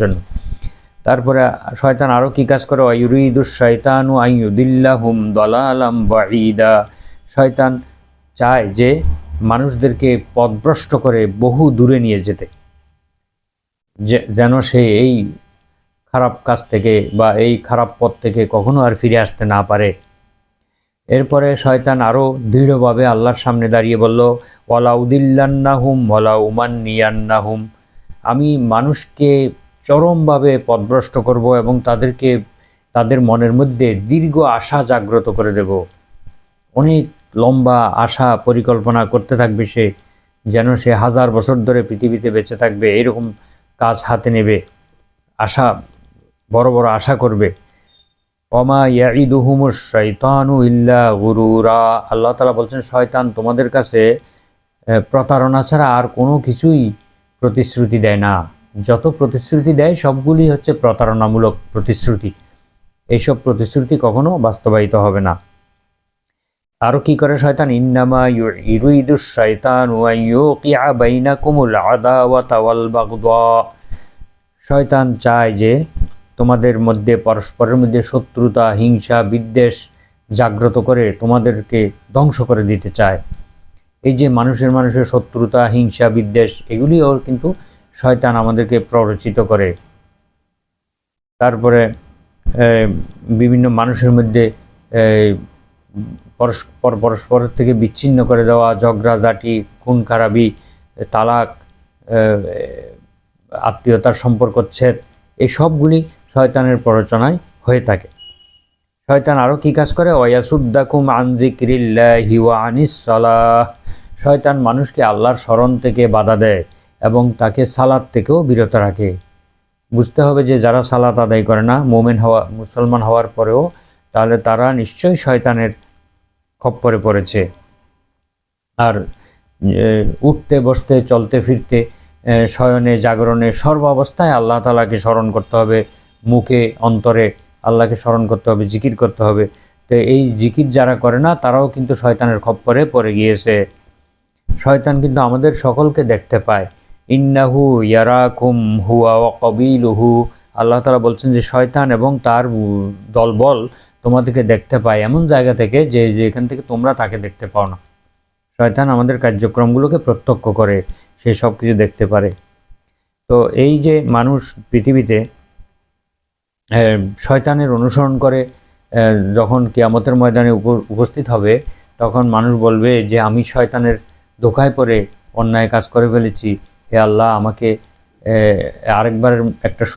জন্য। তারপরে শয়তান আরও কি কাজ করে, ইউরিদুশ শাইতানু আন ইউদিল্লাহুম দালালাম বাঈদা। শয়তান চায় যে মানুষদেরকে পথভ্রষ্ট করে বহু দূরে নিয়ে যেতে, যেন সে এই খারাপ কাজ থেকে বা এই খারাপ পথ থেকে কখনো আর ফিরে আসতে না পারে। এরপরে শয়তান আরও দৃঢ়ভাবে আল্লাহর সামনে দাঁড়িয়ে বলল, ওয়ালা উদিল্লান্নাহুম ওয়ালা উমান্নিয়ান্নাহুম, আমি মানুষকে চরমভাবে পথভ্রষ্ট করব এবং তাদের মনের মধ্যে দীর্ঘ আশা জাগ্রত করে দেব। অনেক লম্বা আশা পরিকল্পনা করতে থাকবে সে, যেন সে 1000 বছর ধরে পৃথিবীতে বেঁচে থাকবে, এরকম কাজ হাতে নেবে, আশা বড় বড় আশা করবে। ওমা ইয়াইদুহুমুশ শাইতানু ইল্লা গুরুরা, আল্লাহ তাআলা বলছেন শয়তান তোমাদের কাছে প্রতারণা ছাড়া আর কোনো কিছুই প্রতিশ্রুতি দেয় না। যত প্রতিশ্রুতি দেয় সবগুলি হচ্ছে প্রতারণামূলক প্রতিশ্রুতি। এইসব প্রতিশ্রুতি কখনো বাস্তবায়িত হবে না। আরও কি করে শয়তান, ইন্নামা ইউরিদুশ শাইতানু আন ইউকিআ বাইনাকুমুল আদাওয়াতা ওয়াল বাগদা, শয়তান চায় যে তোমাদের মধ্যে পরস্পরের মধ্যে শত্রুতা, হিংসা, বিদ্বেষ জাগ্রত করে তোমাদেরকে ধ্বংস করে দিতে চায়। এই যে মানুষের শত্রুতা, হিংসা, বিদ্বেষ, এগুলিও কিন্তু শয়তান আমাদেরকে প্ররোচিত করে। তারপরে বিভিন্ন মানুষের মধ্যে পরস্পর থেকে বিচ্ছিন্ন করে দেওয়া, ঝগড়াঝাটি, খুন খারাপি, তালাক, আত্মীয়তার সম্পর্কচ্ছেদ, এই সবগুলি শয়তানের প্ররোচনায় হয়ে থাকে। শয়তান আরও কি কাজ করে, ওয়াসুদ্দাকুম আন যিকরিল্লাহি ওয়া আনিস সালাহ, শয়তান মানুষকে আল্লাহর স্মরণ থেকে বাধা দেয় এবং তাকে সালাত থেকেও বিরত রাখে। বুঝতে হবে যে যারা সালাত আদায় করে না, মুসলমান হওয়ার পরেও, তাহলে তারা নিশ্চয়ই শয়তানের খপ্পরে পড়েছে। আর উঠতে বসতে, চলতে ফিরতে, শয়নে জাগরণে, সর্বাবস্থায় আল্লাহ তাআলাকে স্মরণ করতে হবে, মুখে অন্তরে আল্লাহকে স্মরণ করতে হবে, জিকির করতে হবে। তো এই জিকির যারা করে না তারাও কিন্তু শয়তানের খপ্পরে পড়ে গিয়েছে। শয়তান কিন্তু আমাদের সকলকে দেখতে পায়। ইন্নাহু ইয়ারাকুম হুয়া ওয়া কাবিলুহু, আল্লাহ তাআলা বলছেন যে শয়তান এবং তার দলবল তোমাদেরকে দেখতে পায় এমন জায়গা থেকে যেখান থেকে তোমরা তাকে দেখতে পাও না। শয়তান আমাদের কার্যক্রমগুলোকে প্রত্যক্ষ করে, সে সব কিছু দেখতে পারে। তো এই যে মানুষ পৃথিবীতে শয়তানের অনুসরণ করে, যখন কিয়ামতের ময়দানে উপস্থিত হবে, তখন মানুষ বলবে যে আমি শয়তানের ধোঁকায় পড়ে অন্যায় কাজ করে ফেলেছি, হে আল্লাহ আমাকে আরেকবার একটা